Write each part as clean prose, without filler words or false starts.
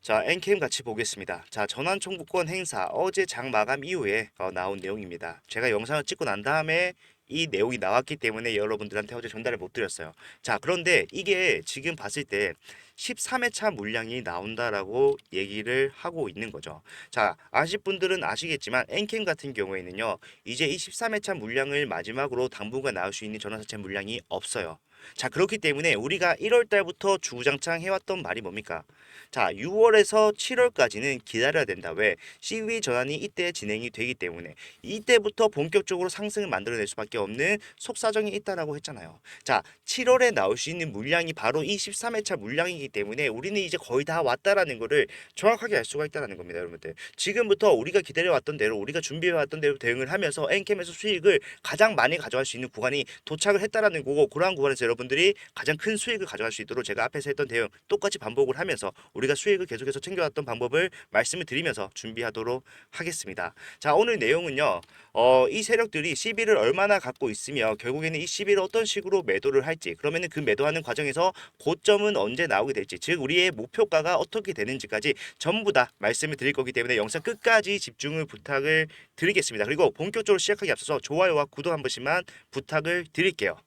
자, 엔캠 같이 보겠습니다. 자, 전환 청구권 행사 어제 장 마감 이후에 나온 내용입니다. 제가 영상을 찍고 난 다음에 이 내용이 나왔기 때문에 여러분들한테 어제 전달을 못 드렸어요. 자, 그런데 이게 지금 봤을 때 13회차 물량이 나온다라고 얘기를 하고 있는 거죠. 자, 아실 분들은 아시겠지만 엔캠 같은 경우에는요, 이제 이 13회차 물량을 마지막으로 당분간 나올 수 있는 전환사채 물량이 없어요. 자, 그렇기 때문에 우리가 1월 달부터 주구장창 해왔던 말이 뭡니까? 자, 6월에서 7월까지는 기다려야 된다. 왜? CB 전환이 이때 진행이 되기 때문에 이때부터 본격적으로 상승을 만들어낼 수밖에 없는 속사정이 있다라고 했잖아요. 자, 7월에 나올 수 있는 물량이 바로 이 13회차 물량이기 때문에 우리는 이제 거의 다 왔다라는 거를 정확하게 알 수가 있다는 겁니다, 여러분들. 지금부터 우리가 기다려왔던 대로 우리가 준비해왔던 대로 대응을 하면서 엔캠에서 수익을 가장 많이 가져갈 수 있는 구간이 도착을 했다라는 거고, 그러한 구간에서 여러분들이 가장 큰 수익을 가져갈 수 있도록 제가 앞에서 했던 대응 똑같이 반복을 하면서 우리가 수익을 계속해서 챙겨왔던 방법을 말씀을 드리면서 준비하도록 하겠습니다. 자, 오늘 내용은요. 이 세력들이 시비를 얼마나 갖고 있으며 결국에는 이 시비를 어떤 식으로 매도를 할지, 그러면은 그 매도하는 과정에서 고점은 언제 나오게 될지, 즉 우리의 목표가가 어떻게 되는지까지 전부 다 말씀을 드릴 거기 때문에 영상 끝까지 집중을 부탁을 드리겠습니다. 그리고 본격적으로 시작하기 앞서서 좋아요와 구독 한 번씩만 부탁을 드릴게요.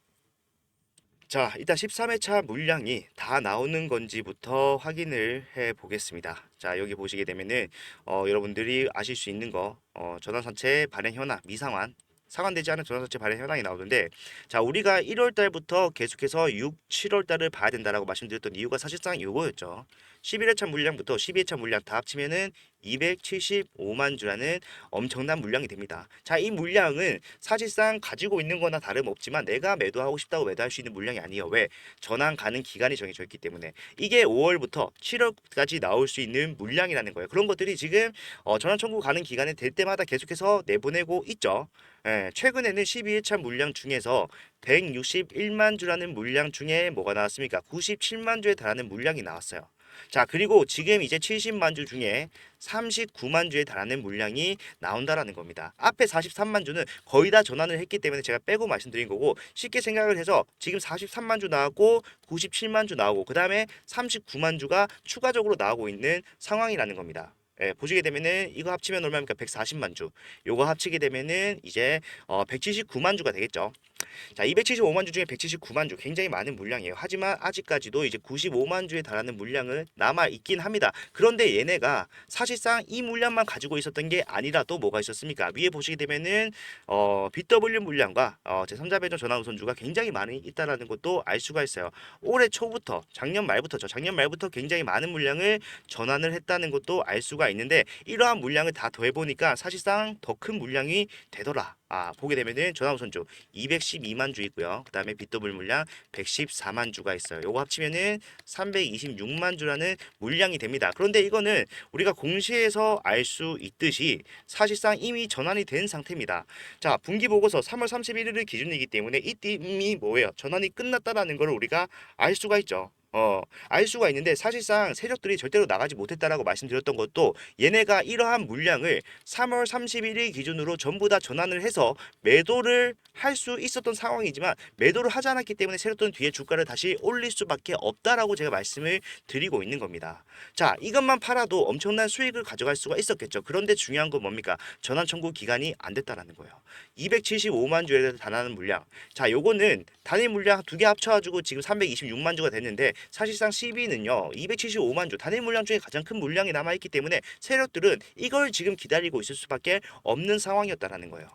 자, 일단 13회차 물량이 다 나오는 건지부터 확인을 해 보겠습니다. 자, 여기 보시게 되면은 여러분들이 아실 수 있는 거 전환사채 발행 현황 미상환, 상환되지 않은 전환사채 발행 현황이 나오는데, 자, 우리가 1월 달부터 계속해서 6, 7월 달을 봐야 된다라고 말씀드렸던 이유가 사실상 이거였죠. 11회차 물량부터 12회차 물량 다 합치면은 275만 주라는 엄청난 물량이 됩니다. 자, 이 물량은 사실상 가지고 있는 거나 다름없지만 내가 매도하고 싶다고 매도할 수 있는 물량이 아니에요. 왜? 전환 가능 기간이 정해져 있기 때문에. 이게 5월부터 7월까지 나올 수 있는 물량이라는 거예요. 그런 것들이 지금 전환 청구 가능 기간이 될 때마다 계속해서 내보내고 있죠. 예, 최근에는 12회차 물량 중에서 161만 주라는 물량 중에 뭐가 나왔습니까? 97만 주에 달하는 물량이 나왔어요. 자, 그리고 지금 이제 70만 주 중에 39만 주에 달하는 물량이 나온다라는 겁니다. 앞에 43만 주는 거의 다 전환을 했기 때문에 제가 빼고 말씀드린 거고, 쉽게 생각을 해서 지금 43만 주 나왔고 97만 주 나오고 그 다음에 39만 주가 추가적으로 나오고 있는 상황이라는 겁니다. 예, 보시게 되면은 이거 합치면 얼마입니까? 140만 주. 요거 합치게 되면은 이제 179만 주가 되겠죠. 자, 275만 주 중에 179만 주 굉장히 많은 물량이에요. 하지만 아직까지도 이제 95만 주에 달하는 물량은 남아 있긴 합니다. 그런데 얘네가 사실상 이 물량만 가지고 있었던 게 아니라 또 뭐가 있었습니까? 위에 보시게 되면은 BW 물량과 제3자 배전 전환 우선주가 굉장히 많이 있다라는 것도 알 수가 있어요. 올해 초부터 작년 말부터 굉장히 많은 물량을 전환을 했다는 것도 알 수가 있는데, 이러한 물량을 다 더해 보니까 사실상 더 큰 물량이 되더라. 보게 되면은 전환 우선주 212만 주 있고요. 그 다음에 BW 물량 114만 주가 있어요. 요거 합치면은 326만 주라는 물량이 됩니다. 그런데 이거는 우리가 공시에서 알 수 있듯이 사실상 이미 전환이 된 상태입니다. 자, 분기 보고서 3월 31일을 기준이기 때문에 이미 뭐예요? 전환이 끝났다라는 걸 우리가 알 수가 있죠. 알 수가 있는데 사실상 세력들이 절대로 나가지 못했다라고 말씀드렸던 것도, 얘네가 이러한 물량을 3월 31일 기준으로 전부 다 전환을 해서 매도를 할 수 있었던 상황이지만 매도를 하지 않았기 때문에 세력들은 뒤에 주가를 다시 올릴 수밖에 없다라고 제가 말씀을 드리고 있는 겁니다. 자, 이것만 팔아도 엄청난 수익을 가져갈 수가 있었겠죠. 그런데 중요한 건 뭡니까? 전환 청구 기간이 안 됐다라는 거예요. 275만 주에 달하는 물량. 자, 요거는 단일 물량 두 개 합쳐가지고 지금 326만 주가 됐는데, 사실상 CB는요 275만 주 단일 물량 중에 가장 큰 물량이 남아있기 때문에 세력들은 이걸 지금 기다리고 있을 수밖에 없는 상황이었다라는 거예요.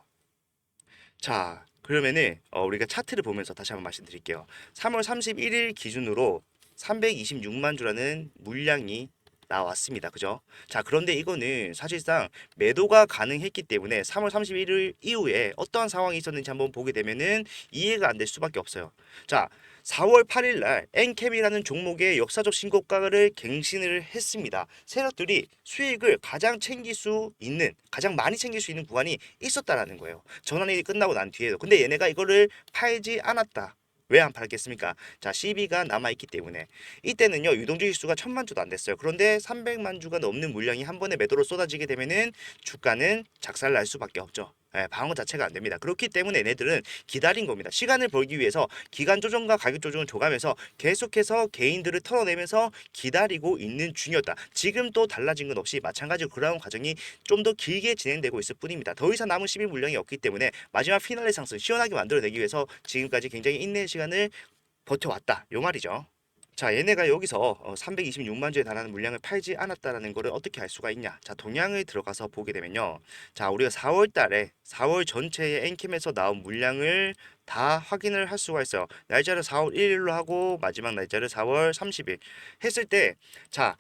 자, 그러면은 우리가 차트를 보면서 다시 한번 말씀드릴게요. 3월 31일 기준으로 326만 주라는 물량이 나왔습니다. 그죠? 자, 그런데 이거는 사실상 매도가 가능했기 때문에 3월 31일 이후에 어떠한 상황이 있었는지 한번 보게 되면은 이해가 안 될 수밖에 없어요. 자, 4월 8일 날 엔캠이라는 종목의 역사적 신고가를 갱신을 했습니다. 세력들이 수익을 가장 챙길 수 있는, 가장 많이 챙길 수 있는 구간이 있었다라는 거예요. 전환이 끝나고 난 뒤에도. 근데 얘네가 이거를 팔지 않았다. 왜 안 팔겠습니까? 자, CB가 남아있기 때문에. 이때는요 유동주 지수가 1000만 주도 안 됐어요. 그런데 300만 주가 넘는 물량이 한 번에 매도로 쏟아지게 되면은 주가는 작살 날 수밖에 없죠. 예, 방어 자체가 안 됩니다. 그렇기 때문에 얘네들은 기다린 겁니다. 시간을 벌기 위해서 기간 조정과 가격 조정을 줘가면서 계속해서 개인들을 털어내면서 기다리고 있는 중이었다. 지금 또 달라진 건 없이 마찬가지로 그러한 과정이 좀 더 길게 진행되고 있을 뿐입니다. 더 이상 남은 12 물량이 없기 때문에 마지막 피날레 상승 시원하게 만들어내기 위해서 지금까지 굉장히 인내의 시간을 버텨왔다. 요 말이죠. 자, 얘네가 여기서 326만 주에 달하는 물량을 팔지 않았다라는 거를 어떻게 알 수가 있냐? 자, 동향을 들어가서 보게 되면요. 자, 우리가 4월 달에 4월 전체의 엔캠에서 나온 물량을 다 확인을 할 수가 있어요. 날짜를 4월 1일로 하고 마지막 날짜를 4월 30일 했을 때, 자,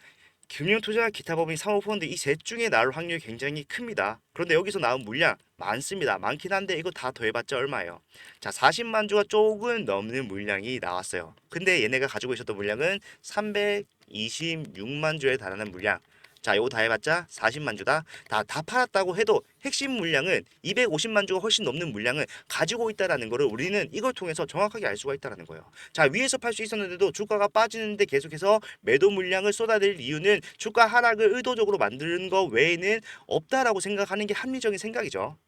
금융투자 기타 법인 사모펀드 이 셋 중에 나올 확률이 굉장히 큽니다. 그런데 여기서 나온 물량 많습니다. 많긴 한데 이거 다 더해봤자 얼마예요? 자, 40만 주가 조금 넘는 물량이 나왔어요. 근데 얘네가 가지고 있었던 물량은 326만 주에 달하는 물량. 자, 이거 다 해봤자 40만 주다. 다 팔았다고 해도 핵심 물량은 250만 주가 훨씬 넘는 물량을 가지고 있다라는 거를 우리는 이걸 통해서 정확하게 알 수가 있다라는 거예요. 자, 위에서 팔 수 있었는데도 주가가 빠지는데 계속해서 매도 물량을 쏟아낼 이유는 주가 하락을 의도적으로 만드는 거 외에는 없다라고 생각하는 게 합리적인 생각이죠.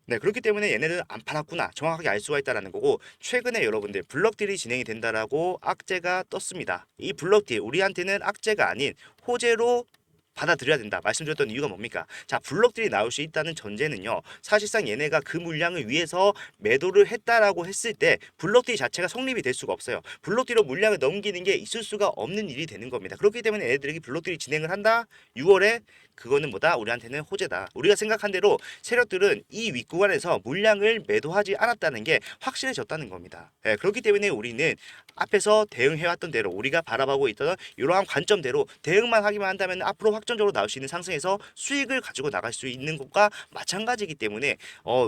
네, 그렇기 때문에 얘네들은 안 팔았구나 정확하게 알 수가 있다라는 거고, 최근에 여러분들 블럭딜이 진행이 된다라고 악재가 떴습니다. 이 블럭딜 우리한테는 악재가 아닌 호재로 받아들여야 된다 말씀드렸던 이유가 뭡니까? 자, 블럭들이 나올 수 있다는 전제는요, 사실상 얘네가 그 물량을 위해서 매도를 했다라고 했을 때 블럭딜 자체가 성립이 될 수가 없어요. 블럭딜로 물량을 넘기는 게 있을 수가 없는 일이 되는 겁니다. 그렇기 때문에 얘네들에게 블럭딜이 진행을 한다 6월에, 그거는 뭐다? 우리한테는 호재다. 우리가 생각한 대로 세력들은 이 윗구간에서 물량을 매도하지 않았다는 게 확실해졌다는 겁니다. 예, 그렇기 때문에 우리는 앞에서 대응해왔던 대로 우리가 바라보고 있던 이러한 관점대로 대응만 하기만 한다면 앞으로 확정적으로 나올 수 있는 상승에서 수익을 가지고 나갈 수 있는 것과 마찬가지이기 때문에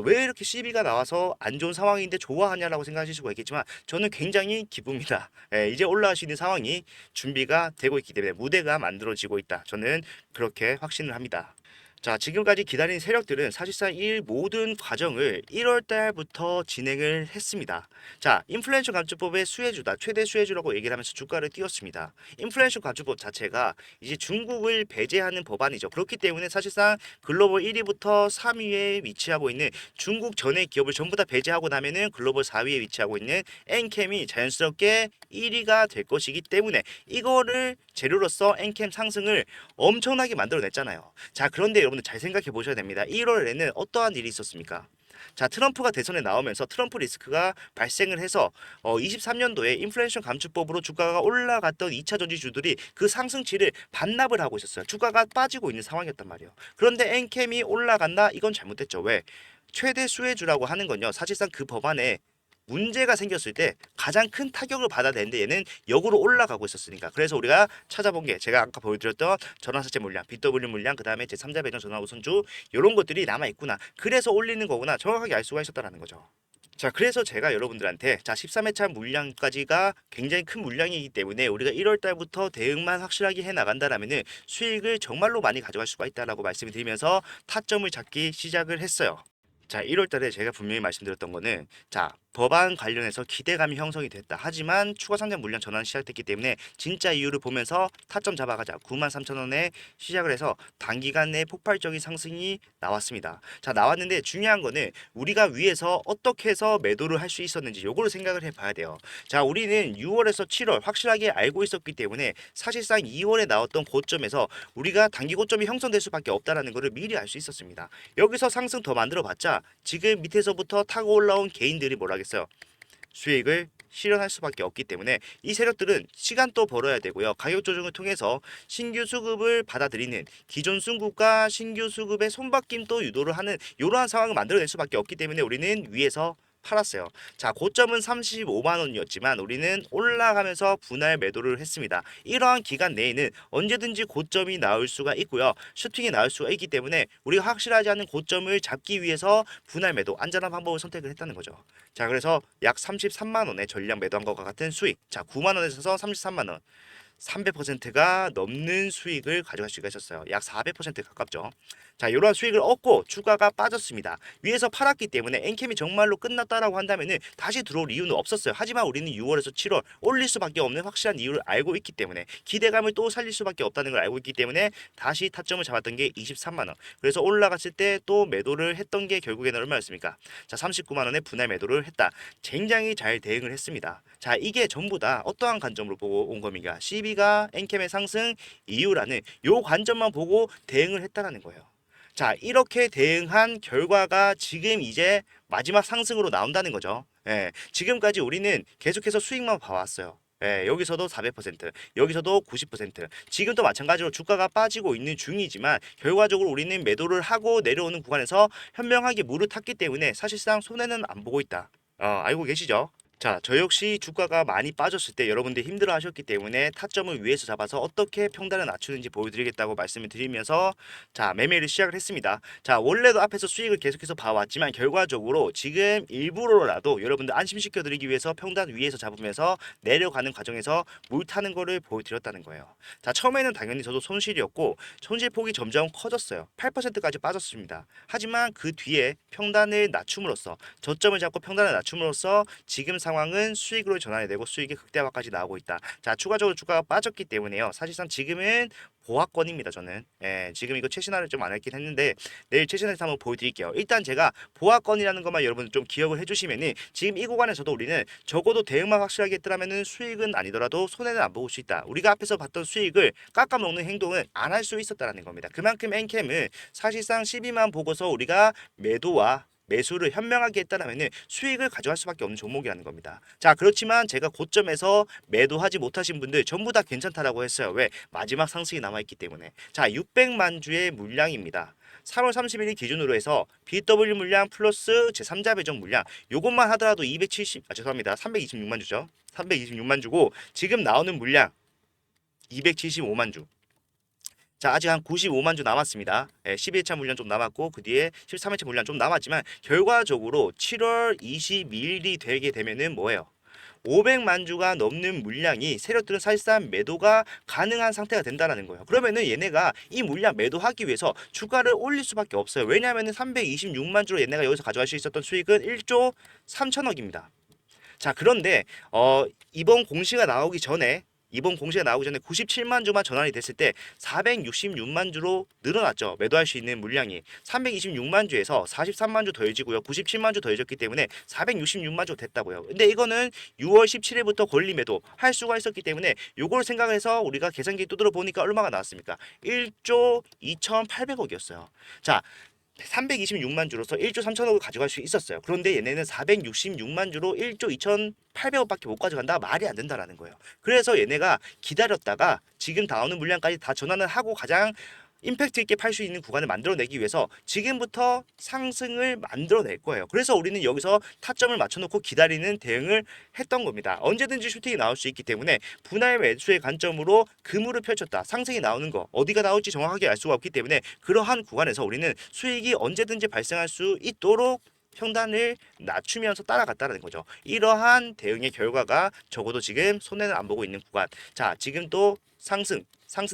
왜 이렇게 시비가 나와서 안 좋은 상황인데 좋아하냐라고 생각하실 수가 있겠지만 저는 굉장히 기쁩니다. 예, 이제 올라갈 수 있는 상황이 준비가 되고 있기 때문에 무대가 만들어지고 있다. 저는 그렇게 확신을 합니다. 자, 지금까지 기다린 세력들은 사실상 이 모든 과정을 1월 달부터 진행을 했습니다. 자, 인플레이션 감축법의 수혜주다, 최대 수혜주라고 얘기를 하면서 주가를 띄웠습니다. 인플레이션 감축법 자체가 이제 중국을 배제하는 법안이죠. 그렇기 때문에 사실상 글로벌 1위부터 3위에 위치하고 있는 중국 전의 기업을 전부 다 배제하고 나면은 글로벌 4위에 위치하고 있는 엔캠이 자연스럽게 1위가 될 것이기 때문에 이거를 재료로서 엔캠 상승을 엄청나게 만들어냈잖아요. 자, 그런데 여러분들 잘 생각해 보셔야 됩니다. 1월에는 어떠한 일이 있었습니까? 자, 트럼프가 대선에 나오면서 트럼프 리스크가 발생을 해서 23년도에 인플레이션 감축법으로 주가가 올라갔던 2차 전지주들이 그 상승치를 반납을 하고 있었어요. 주가가 빠지고 있는 상황이었단 말이에요. 그런데 엔캠이 올라간다? 이건 잘못됐죠. 왜? 최대 수혜주라고 하는 건요, 사실상 그 법안에 문제가 생겼을 때 가장 큰 타격을 받아내는데 얘는 역으로 올라가고 있었으니까. 그래서 우리가 찾아본 게 제가 아까 보여드렸던 전환사채 물량, BW 물량, 그 다음에 제3자 배당 전환 우선주 이런 것들이 남아있구나. 그래서 올리는 거구나. 정확하게 알 수가 있었다는 거죠. 자, 그래서 제가 여러분들한테 13회차 물량까지가 굉장히 큰 물량이기 때문에 우리가 1월 달부터 대응만 확실하게 해 나간다라면은 수익을 정말로 많이 가져갈 수가 있다라고 말씀을 드리면서 타점을 잡기 시작을 했어요. 자, 1월 달에 제가 분명히 말씀드렸던 거는, 자, 법안 관련해서 기대감이 형성이 됐다. 하지만 추가 상장 물량 전환이 시작됐기 때문에 진짜 이유를 보면서 타점 잡아가자. 93,000원에 시작을 해서 단기간 내에 폭발적인 상승이 나왔습니다. 자, 나왔는데 중요한 거는 우리가 위에서 어떻게 해서 매도를 할 수 있었는지 요거를 생각을 해봐야 돼요. 자, 우리는 6월에서 7월 확실하게 알고 있었기 때문에 사실상 2월에 나왔던 고점에서 우리가 단기 고점이 형성될 수밖에 없다라는 것을 미리 알 수 있었습니다. 여기서 상승 더 만들어 봤자 지금 밑에서부터 타고 올라온 개인들이 뭐라 하겠어요? 수익을 실현할 수밖에 없기 때문에 이 세력들은 시간도 벌어야 되고요. 가격 조정을 통해서 신규 수급을 받아들이는, 기존 수급과 신규 수급의 손바뀜도 유도를 하는 이러한 상황을 만들어낼 수밖에 없기 때문에 우리는 위에서 팔았어요. 자, 고점은 35만 원이었지만 우리는 올라가면서 분할 매도를 했습니다. 이러한 기간 내에는 언제든지 고점이 나올 수가 있고요. 슈팅이 나올 수가 있기 때문에 우리가 확실하지 않은 고점을 잡기 위해서 분할 매도, 안전한 방법을 선택을 했다는 거죠. 자, 그래서 약 33만 원에 전량 매도한 것과 같은 수익. 자, 9만 원에서 33만 원. 300%가 넘는 수익을 가져갈 수가 있었어요. 약 400% 가깝죠. 자, 이러한 수익을 얻고 주가가 빠졌습니다. 위에서 팔았기 때문에 엔캠이 정말로 끝났다라고 한다면은 다시 들어올 이유는 없었어요. 하지만 우리는 6월에서 7월 올릴 수밖에 없는 확실한 이유를 알고 있기 때문에 기대감을 또 살릴 수밖에 없다는 걸 알고 있기 때문에 다시 타점을 잡았던 게 23만 원. 그래서 올라갔을 때 또 매도를 했던 게 결국에는 얼마였습니까? 자, 39만 원에 분할 매도를 했다. 굉장히 잘 대응을 했습니다. 자, 이게 전부 다 어떠한 관점으로 보고 온 겁니까? CB가 엔캠의 상승 이유라는 요 관점만 보고 대응을 했다라는 거예요. 자, 이렇게 대응한 결과가 지금 이제 마지막 상승으로 나온다는 거죠. 예, 지금까지 우리는 계속해서 수익만 봐왔어요. 예, 여기서도 400%, 여기서도 90%. 지금도 마찬가지로 주가가 빠지고 있는 중이지만 결과적으로 우리는 매도를 하고 내려오는 구간에서 현명하게 물을 탔기 때문에 사실상 손해는 안 보고 있다. 알고 계시죠? 자, 저 역시 주가가 많이 빠졌을 때 여러분들이 힘들어 하셨기 때문에 타점을 위에서 잡아서 어떻게 평단을 낮추는지 보여드리겠다고 말씀을 드리면서 자, 매매를 시작을 했습니다. 자, 원래도 앞에서 수익을 계속해서 봐왔지만 결과적으로 지금 일부러라도 여러분들 안심시켜 드리기 위해서 평단 위에서 잡으면서 내려가는 과정에서 물 타는 거를 보여드렸다는 거예요. 자, 처음에는 당연히 저도 손실이었고 손실폭이 점점 커졌어요. 8%까지 빠졌습니다. 하지만 그 뒤에 평단을 낮춤으로써 저점을 잡고 평단을 낮춤으로써 지금 상황은 수익으로 전환이 되고 수익이 극대화까지 나오고 있다. 자, 추가적으로 주가가 빠졌기 때문에요. 사실상 지금은 보합권입니다. 저는 지금 이거 최신화를 좀 안 했긴 했는데 내일 최신화해서 한번 보여드릴게요. 일단 제가 보합권이라는 것만 여러분 좀 기억을 해주시면은 지금 이 구간에서도 우리는 적어도 대응만 확실하게 했더라면은 수익은 아니더라도 손해는 안 보고 수 있다. 우리가 앞에서 봤던 수익을 깎아먹는 행동은 안 할 수 있었다라는 겁니다. 그만큼 엔캠은 사실상 12만 보고서 우리가 매도와 매수를 현명하게 했다면 수익을 가져갈 수밖에 없는 종목이라는 겁니다. 자, 그렇지만 제가 고점에서 매도하지 못하신 분들 전부 다 괜찮다라고 했어요. 왜? 마지막 상승이 남아있기 때문에. 자, 600만 주의 물량입니다. 3월 31일 기준으로 해서 BW 물량 플러스 제3자 배정 물량 요것만 하더라도 326만 주죠. 326만 주고 지금 나오는 물량 275만 주. 자, 아직 한 95만 주 남았습니다. 12회차 물량 좀 남았고 그 뒤에 13회차 물량 좀 남았지만 결과적으로 7월 22일이 되게 되면은 뭐예요? 500만 주가 넘는 물량이 세력들은 사실상 매도가 가능한 상태가 된다라는 거예요. 그러면은 얘네가 이 물량 매도하기 위해서 주가를 올릴 수밖에 없어요. 왜냐하면은 326만 주로 얘네가 여기서 가져갈 수 있었던 수익은 1조 3천억입니다. 자, 그런데 이번 공시가 나오기 전에 97만 주만 전환이 됐을 때 466만 주로 늘어났죠. 매도할 수 있는 물량이 326만 주에서 43만 주 더해지고요. 97만 주 더해졌기 때문에 466만 주 됐다고요. 근데 이거는 6월 17일부터 권리 매도 할 수가 있었기 때문에 요걸 생각해서 우리가 계산기 두드려 보니까 얼마가 나왔습니까? 1조 2,800억이었어요. 자, 326만 주로서 1조 3천억을 가져갈 수 있었어요. 그런데 얘네는 466만 주로 1조 2,800억밖에 못 가져간다. 말이 안 된다라는 거예요. 그래서 얘네가 기다렸다가 지금 나오는 물량까지 다 전환을 하고 가장 임팩트 있게 팔 수 있는 구간을 만들어내기 위해서 지금부터 상승을 만들어낼 거예요. 그래서 우리는 여기서 타점을 맞춰놓고 기다리는 대응을 했던 겁니다. 언제든지 슈팅이 나올 수 있기 때문에 분할 매수의 관점으로 그물을 펼쳤다. 상승이 나오는 거 어디가 나올지 정확하게 알 수가 없기 때문에 그러한 구간에서 우리는 수익이 언제든지 발생할 수 있도록 평단을 낮추면서 따라갔다는 거죠. 이러한 대응의 결과가 적어도 지금 손해는 안 보고 있는 구간. 자, 지금 또 상승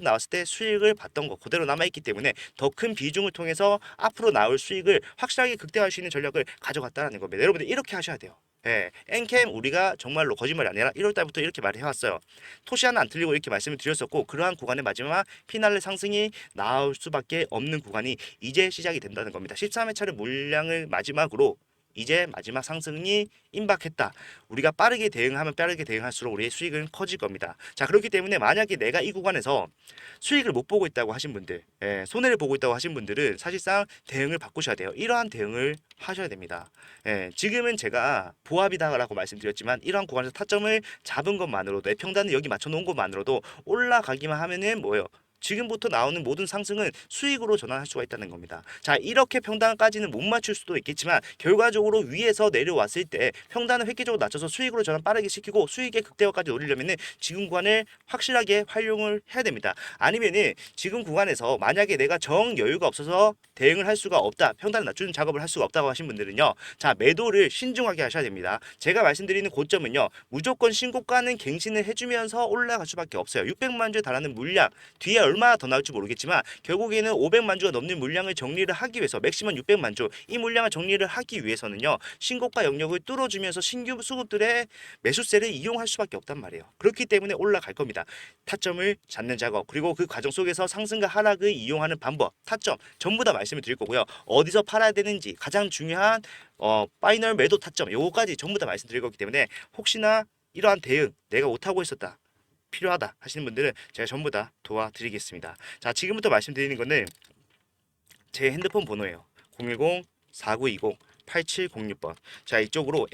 나왔을 때 수익을 봤던 거 그대로 남아있기 때문에 더 큰 비중을 통해서 앞으로 나올 수익을 확실하게 극대화할 수 있는 전략을 가져갔다는 겁니다. 여러분들 이렇게 하셔야 돼요. 엔캠 우리가 정말로 거짓말이 아니라 1월 달부터 이렇게 말을 해왔어요. 토시 하나 안 틀리고 이렇게 말씀을 드렸었고 그러한 구간의 마지막 피날레 상승이 나올 수밖에 없는 구간이 이제 시작이 된다는 겁니다. 13회차를 물량을 마지막으로 이제 마지막 상승이 임박했다. 우리가 빠르게 대응하면 빠르게 대응할수록 우리의 수익은 커질 겁니다. 자, 그렇기 때문에 만약에 내가 이 구간에서 수익을 못 보고 있다고 하신 분들, 손해를 보고 있다고 하신 분들은 사실상 대응을 바꾸셔야 돼요. 이러한 대응을 하셔야 됩니다. 지금은 제가 보합이다라고 말씀드렸지만 이러한 구간에서 타점을 잡은 것만으로도 내 평단을 여기 맞춰 놓은 것만으로도 올라가기만 하면은 뭐예요? 지금부터 나오는 모든 상승은 수익으로 전환할 수가 있다는 겁니다. 자, 이렇게 평단까지는 못 맞출 수도 있겠지만 결과적으로 위에서 내려왔을 때 평단을 획기적으로 낮춰서 수익으로 전환 빠르게 시키고 수익의 극대화까지 노리려면은 지금 구간을 확실하게 활용을 해야 됩니다. 아니면은 지금 구간에서 만약에 내가 정 여유가 없어서 대응을 할 수가 없다, 평단을 낮추는 작업을 할 수가 없다고 하신 분들은요, 자, 매도를 신중하게 하셔야 됩니다. 제가 말씀드리는 고점은요, 무조건 신고가는 갱신을 해주면서 올라갈 수밖에 없어요. 600만 주에 달하는 물량 뒤에 얼마나 더 나올지 모르겠지만 결국에는 500만 주가 넘는 물량을 정리를 하기 위해서 맥시멈 600만 주, 이 물량을 정리를 하기 위해서는요, 신고가 영역을 뚫어주면서 신규 수급들의 매수세를 이용할 수밖에 없단 말이에요. 그렇기 때문에 올라갈 겁니다. 타점을 잡는 작업, 그리고 그 과정 속에서 상승과 하락을 이용하는 방법, 타점 전부 다 말씀을 드릴 거고요. 어디서 팔아야 되는지 가장 중요한 파이널 매도 타점, 요거까지 전부 다 말씀드릴 거기 때문에 혹시나 이러한 대응 내가 못하고 있었다, 필요하다 하시는 분들은 제가 전부 다 도와드리겠습니다. 자, 지금부터 말씀드리는 거는 제 핸드폰 번호예요. 010-4920-8706번. 자, 이쪽으로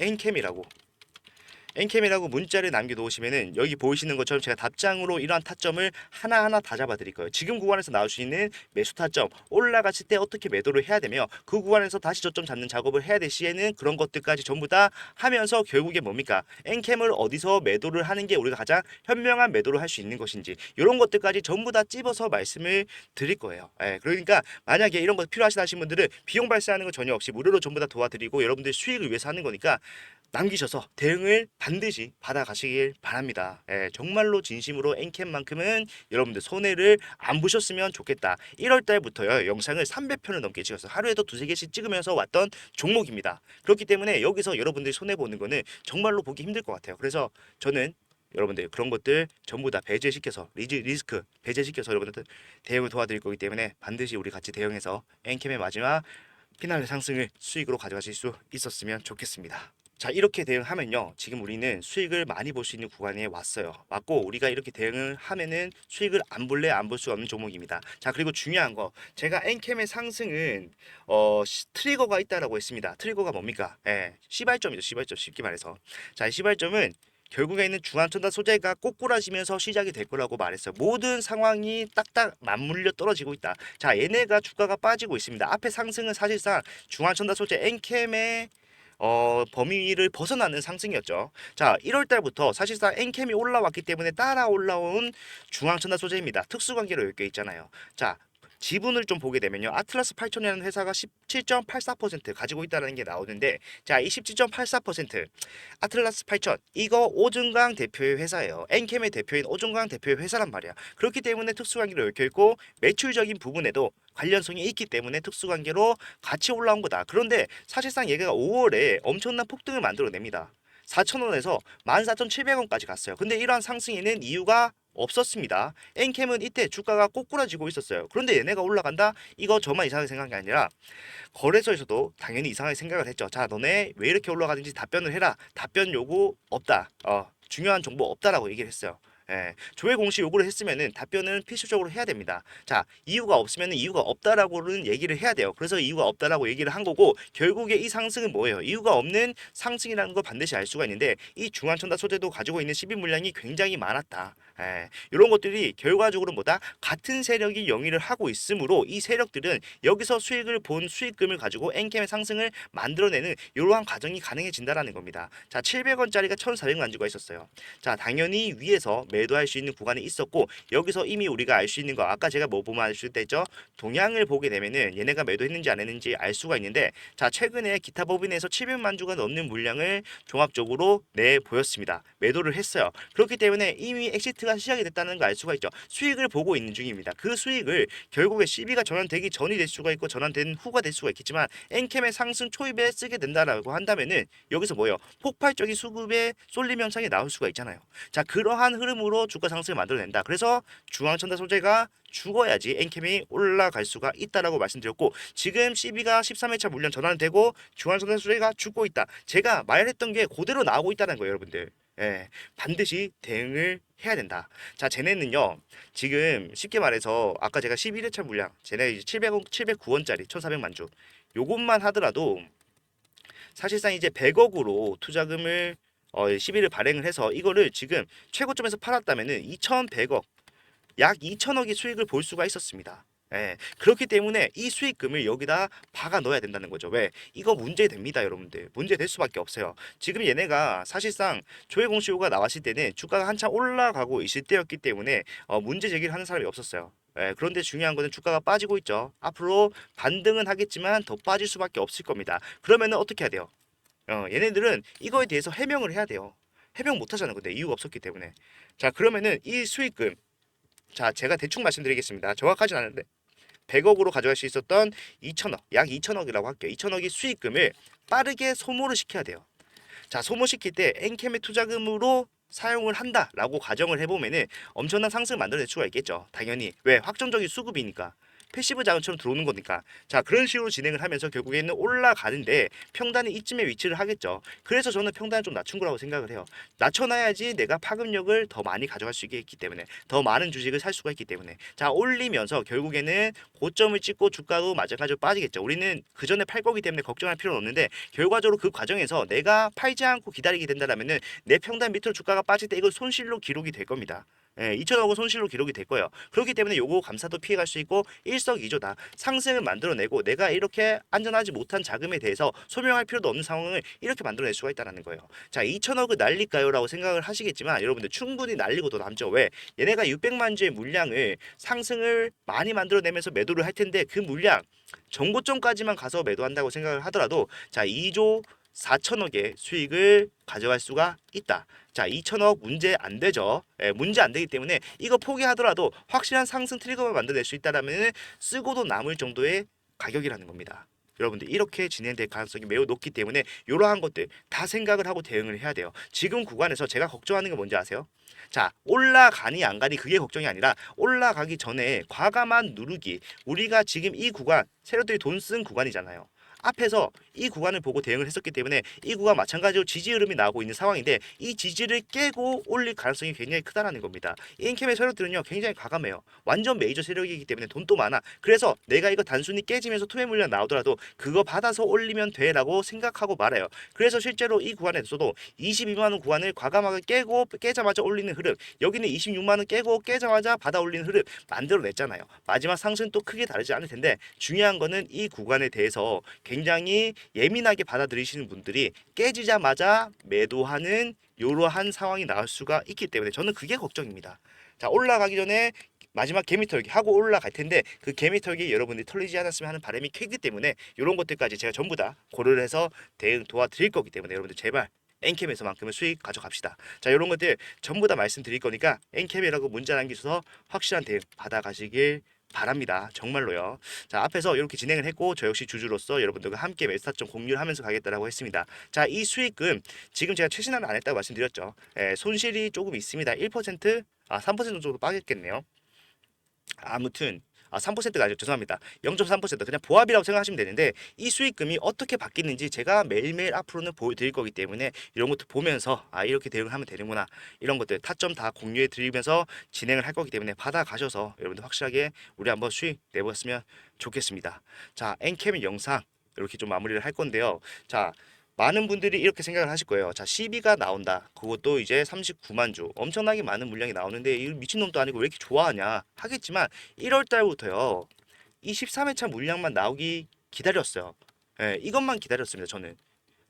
엔캠이라고 문자를 남겨놓으시면은 여기 보이시는 것처럼 제가 답장으로 이러한 타점을 하나하나 다 잡아드릴 거예요. 지금 구간에서 나올 수 있는 매수 타점, 올라갔을 때 어떻게 매도를 해야 되며 그 구간에서 다시 저점 잡는 작업을 해야 될 시에는 그런 것들까지 전부 다 하면서 결국에 뭡니까? 엔캠을 어디서 매도를 하는 게 우리가 가장 현명한 매도를 할 수 있는 것인지 이런 것들까지 전부 다 찝어서 말씀을 드릴 거예요. 그러니까 만약에 이런 거 필요하시다 하신 분들은 비용 발생하는 거 전혀 없이 무료로 전부 다 도와드리고 여러분들 수익을 위해서 하는 거니까 남기셔서 대응을 반드시 받아가시길 바랍니다. 정말로 진심으로 엔캠만큼은 여러분들 손해를 안 보셨으면 좋겠다. 1월 달부터요, 영상을 300편을 넘게 찍어서 하루에도 두세 개씩 찍으면서 왔던 종목입니다. 그렇기 때문에 여기서 여러분들이 손해보는 거는 정말로 보기 힘들 것 같아요. 그래서 저는 여러분들 그런 것들 전부 다 배제시켜서 리스크 배제시켜서 여러분들 대응을 도와드릴 거기 때문에 반드시 우리 같이 대응해서 엔캠의 마지막 피날레 상승을 수익으로 가져가실 수 있었으면 좋겠습니다. 자, 이렇게 대응하면요, 지금 우리는 수익을 많이 볼 수 있는 구간에 왔어요. 맞고 우리가 이렇게 대응을 하면은 수익을 안 볼래 안 볼 수 없는 종목입니다. 자, 그리고 중요한 거, 제가 엔캠의 상승은 트리거가 있다라고 했습니다. 트리거가 뭡니까? 시발점이죠. 시발점, 쉽게 말해서. 자, 이 시발점은 결국에는 중앙천다 소재가 꼬꾸라지면서 시작이 될 거라고 말했어요. 모든 상황이 딱딱 맞물려 떨어지고 있다. 자, 얘네가 주가가 빠지고 있습니다. 앞에 상승은 사실상 중앙천다 소재 엔캠의 범위를 벗어나는 상승이었죠. 자, 1월 달부터 사실상 엔캠이 올라왔기 때문에 따라 올라온 중앙천다 소재입니다. 특수관계로 엮여 있잖아요. 자, 지분을 좀 보게 되면요, 아틀라스 8000이라는 회사가 17.84% 가지고 있다는 게 나오는데, 자, 이 17.84% 아틀라스 8000 이거 오준강 대표의 회사예요. 엔캠의 대표인 오준강 대표의 회사란 말이야. 그렇기 때문에 특수관계로 엮여 있고 매출적인 부분에도 관련성이 있기 때문에 특수관계로 같이 올라온 거다. 그런데 사실상 얘가 5월에 엄청난 폭등을 만들어냅니다. 4,000원에서 14,700원까지 갔어요. 근데 이러한 상승에는 이유가 없었습니다. 엔캠은 이때 주가가 꼬꾸라지고 있었어요. 그런데 얘네가 올라간다? 이거 저만 이상하게 생각한 게 아니라 거래소에서도 당연히 이상하게 생각을 했죠. 자, 너네 왜 이렇게 올라가는지 답변을 해라. 답변 요구 없다. 중요한 정보 없다라고 얘기를 했어요. 조회 공시 요구를 했으면은 답변은 필수적으로 해야 됩니다. 자, 이유가 없으면 이유가 없다라고는 얘기를 해야 돼요. 그래서 이유가 없다라고 얘기를 한 거고, 결국에 이 상승은 뭐예요? 이유가 없는 상승이라는 걸 반드시 알 수가 있는데, 이 중앙천다 소재도 가지고 있는 12 물량이 굉장히 많았다. 이런 것들이 결과적으로 뭐다? 같은 세력이 영위를 하고 있으므로 이 세력들은 여기서 수익을 본 수익금을 가지고 엔캠의 상승을 만들어내는 이러한 과정이 가능해진다라는 겁니다. 자, 700원짜리가 1,400만 주가 있었어요. 자, 당연히 위에서 매도할 수 있는 구간이 있었고, 여기서 이미 우리가 알 수 있는 거, 아까 제가 뭐 보면 알 수 있다했죠? 동향을 보게 되면은 얘네가 매도했는지 안 했는지 알 수가 있는데, 자, 최근에 기타 법인에서 700만 주가 넘는 물량을 종합적으로 내 보였습니다. 매도를 했어요. 그렇기 때문에 이미 엑시트가 시작이 됐다는 걸 알 수가 있죠. 수익을 보고 있는 중입니다. 그 수익을 결국에 CB가 전환되기 전이 될 수가 있고 전환된 후가 될 수가 있겠지만, 엔캠의 상승 초입에 쓰게 된다라고 한다면은 여기서 뭐예요? 폭발적인 수급의 쏠림 현상이 나올 수가 있잖아요. 자, 그러한 흐름으로 주가 상승을 만들어낸다. 그래서 중앙천다 소재가 죽어야지 엔캠이 올라갈 수가 있다라고 말씀드렸고, 지금 CB가 13회차 물량 전환되고 중앙천다 소재가 죽고 있다. 제가 말했던 게 그대로 나오고 있다는 거예요, 여러분들. 반드시 대응을 해야 된다. 자, 쟤네는요, 지금 쉽게 말해서 아까 제가 11회차 물량, 쟤네 이제 709원짜리 1,400만 주, 요것만 하더라도 사실상 이제 100억으로 투자금을 11을 발행을 해서 이거를 지금 최고점에서 팔았다면은 2,100억 약 2천억의 수익을 볼 수가 있었습니다. 예, 그렇기 때문에 이 수익금을 여기다 박아 넣어야 된다는 거죠. 왜? 이거 문제됩니다, 여러분들. 문제될 수밖에 없어요. 지금 얘네가 사실상 조회 공시효가 나왔을 때는 주가가 한참 올라가고 있을 때였기 때문에 문제 제기를 하는 사람이 없었어요. 예, 그런데 중요한 거는 주가가 빠지고 있죠. 앞으로 반등은 하겠지만 더 빠질 수밖에 없을 겁니다. 그러면은 어떻게 해야 돼요? 얘네들은 이거에 대해서 해명을 해야 돼요. 해명 못 하잖아요. 근데 이유가 없었기 때문에. 자, 그러면은 이 수익금, 자, 제가 대충 말씀드리겠습니다. 정확하진 않은데 100억으로 가져갈 수 있었던 2천억, 약 2천억이라고 할게요. 2천억의 수익금을 빠르게 소모를 시켜야 돼요. 자, 소모시킬 때 엔캠의 투자금으로 사용을 한다라고 가정을 해보면은 엄청난 상승을 만들어낼 수가 있겠죠. 당연히. 왜? 확정적인 수급이니까. 패시브 자금처럼 들어오는 거니까. 자, 그런 식으로 진행을 하면서 결국에는 올라가는데 평단이 이쯤에 위치를 하겠죠. 그래서 저는 평단을 좀 낮춘 거라고 생각을 해요. 낮춰놔야지 내가 파급력을 더 많이 가져갈 수 있기 때문에, 더 많은 주식을 살 수가 있기 때문에. 자, 올리면서 결국에는 고점을 찍고 주가도 마찬가지로 빠지겠죠. 우리는 그 전에 팔 거기 때문에 걱정할 필요는 없는데, 결과적으로 그 과정에서 내가 팔지 않고 기다리게 된다라면은 내 평단 밑으로 주가가 빠질 때 이건 손실로 기록이 될 겁니다. 예, 2천억은 손실로 기록이 될 거예요. 그렇기 때문에 요거 감사도 피해갈 수 있고 일석이조다. 상승을 만들어내고 내가 이렇게 안전하지 못한 자금에 대해서 소명할 필요도 없는 상황을 이렇게 만들어낼 수가 있다는 거예요. 자, 2천억을 날릴까요? 라고 생각을 하시겠지만 여러분들 충분히 날리고도 남죠. 왜? 얘네가 600만 주의 물량을 상승을 많이 만들어내면서 매도를 할 텐데 그 물량 정고점까지만 가서 매도한다고 생각을 하더라도 자, 2조 4천억의 수익을 가져갈 수가 있다. 자, 2천억 문제 안 되죠. 예, 문제 안 되기 때문에 이거 포기하더라도 확실한 상승 트리거를 만들어낼 수 있다라면 쓰고도 남을 정도의 가격이라는 겁니다. 여러분들 이렇게 진행될 가능성이 매우 높기 때문에 이러한 것들 다 생각을 하고 대응을 해야 돼요. 지금 구간에서 제가 걱정하는 게 뭔지 아세요? 자, 올라가니 안 가니 그게 걱정이 아니라 올라가기 전에 과감한 누르기. 우리가 지금 이 구간 세력들이 돈 쓴 구간이잖아요. 앞에서 이 구간을 보고 대응을 했었기 때문에 이 구간 마찬가지로 지지 흐름이 나오고 있는 상황인데 이 지지를 깨고 올릴 가능성이 굉장히 크다라는 겁니다. 이 엔캠의 세력들은요 굉장히 과감해요. 완전 메이저 세력이기 때문에 돈도 많아. 그래서 내가 이거 단순히 깨지면서 투매 물량 나오더라도 그거 받아서 올리면 돼라고 생각하고 말아요. 그래서 실제로 이 구간에서도 22만 원 구간을 과감하게 깨고 깨자마자 올리는 흐름, 여기는 26만 원 깨고 깨자마자 받아 올리는 흐름 만들어냈잖아요. 마지막 상승 또 크게 다르지 않을 텐데 중요한 거는 이 구간에 대해서 굉장히 예민하게 받아들이시는 분들이 깨지자마자 매도하는 이러한 상황이 나올 수가 있기 때문에 저는 그게 걱정입니다. 자, 올라가기 전에 마지막 개미털기 하고 올라갈 텐데 그 개미털기 여러분들이 털리지 않았으면 하는 바람이 크기 때문에 이런 것들까지 제가 전부 다 고려를 해서 대응 도와드릴 거기 때문에 여러분들 제발 엔캠에서만큼은 수익 가져갑시다. 자, 이런 것들 전부 다 말씀드릴 거니까 엔캠이라고 문자 남기셔서 확실한 대응 받아가시길 바랍니다. 정말로요. 자, 앞에서 이렇게 진행을 했고 저 역시 주주로서 여러분들과 함께 메스타점 공유를 하면서 가겠다라고 했습니다. 자, 이 수익금 지금 제가 최신화는 안 했다고 말씀드렸죠. 손실이 조금 있습니다. 1%, 3% 정도 빠졌겠네요. 아무튼 3%가 아니죠. 죄송합니다. 0.3% 그냥 보합이라고 생각하시면 되는데 이 수익금이 어떻게 바뀌는지 제가 매일매일 앞으로는 보여드릴 거기 때문에 이런 것도 보면서 이렇게 대응을 하면 되는구나 이런 것들 타점 다 공유해 드리면서 진행을 할 거기 때문에 받아가셔서 여러분들 확실하게 우리 한번 수익 내보았으면 좋겠습니다. 자, 엔캠 영상 이렇게 좀 마무리를 할 건데요. 자, 많은 분들이 이렇게 생각을 하실 거예요. 자, CB가 나온다. 그것도 이제 39만 주. 엄청나게 많은 물량이 나오는데 이 미친놈도 아니고 왜 이렇게 좋아하냐 하겠지만 1월 달부터요. 이 13회차 물량만 나오기 기다렸어요. 예, 이것만 기다렸습니다. 저는.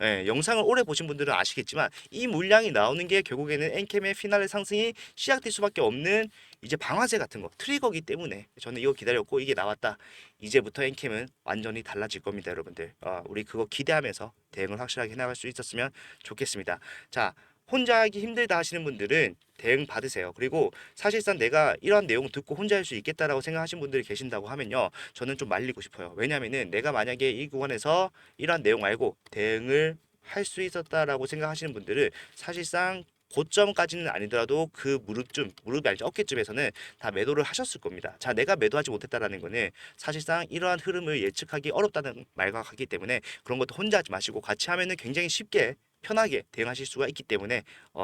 예, 영상을 오래 보신 분들은 아시겠지만 이 물량이 나오는 게 결국에는 엔캠의 피날레 상승이 시작될 수밖에 없는 이제 방아쇠 같은 거 트리거기 때문에 저는 이거 기다렸고 이게 나왔다. 이제부터 엔캠은 완전히 달라질 겁니다, 여러분들. 우리 그거 기대하면서 대응을 확실하게 해나갈 수 있었으면 좋겠습니다. 자, 혼자 하기 힘들다 하시는 분들은 대응 받으세요. 그리고 사실상 내가 이런 내용 듣고 혼자 할 수 있겠다라고 생각하시는 분들이 계신다고 하면요. 저는 좀 말리고 싶어요. 왜냐면은 내가 만약에 이 구간에서 이런 내용 알고 대응을 할 수 있었다라고 생각하시는 분들은 사실상 고점까지는 아니더라도 그 무릎이 아니죠. 어깨쯤에서는 다 매도를 하셨을 겁니다. 자, 내가 매도하지 못했다라는 거는 사실상 이러한 흐름을 예측하기 어렵다는 말과 같기 때문에 그런 것도 혼자 하지 마시고 같이 하면은 굉장히 쉽게 편하게 대응하실 수가 있기 때문에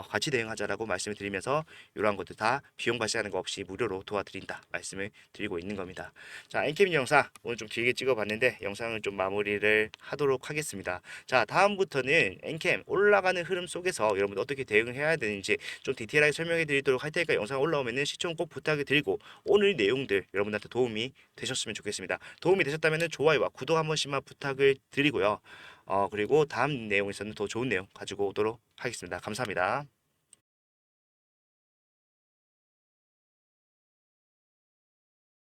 같이 대응하자라고 말씀을 드리면서 이러한 것들 다 비용 발생하는 거 없이 무료로 도와드린다 말씀을 드리고 있는 겁니다. 자, 엔캠 영상 오늘 좀 길게 찍어봤는데 영상을 좀 마무리를 하도록 하겠습니다. 자, 다음부터는 엔캠 올라가는 흐름 속에서 여러분들 어떻게 대응을 해야 되는지 좀 디테일하게 설명해 드리도록 할 테니까 영상 올라오면은 시청 꼭 부탁을 드리고 오늘 내용들 여러분들한테 도움이 되셨으면 좋겠습니다. 도움이 되셨다면 좋아요와 구독 한 번씩만 부탁을 드리고요. 그리고 다음 내용에서는 더 좋은 내용 가지고 오도록 하겠습니다. 감사합니다.